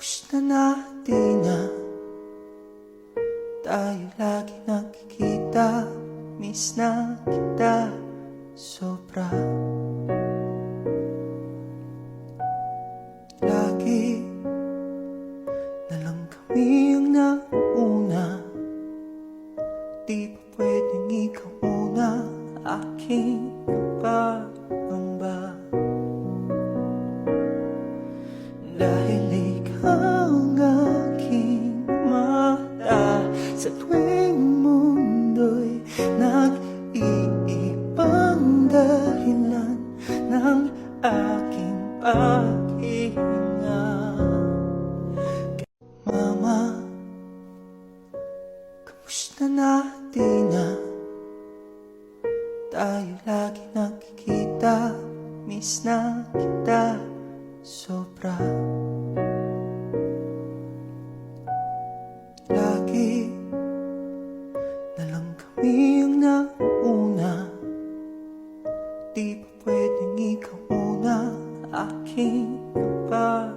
Kamusta na di na tayo lagi nagkikita? Miss na kita sobra. Lagi na lang kami ang nauna. Di ba pwedeng ikaw una? Aking pangamba. Dahil ikaw ang aking mata sa tuwing mundo'y nag-iibang dahilan ng aking paghinga. Mama, kamusta na di na tayo lagi nagkikita? Miss na kita sobra. Lagi na lang kami ang nauna. Di ba pwedeng ikaw una? Aking pa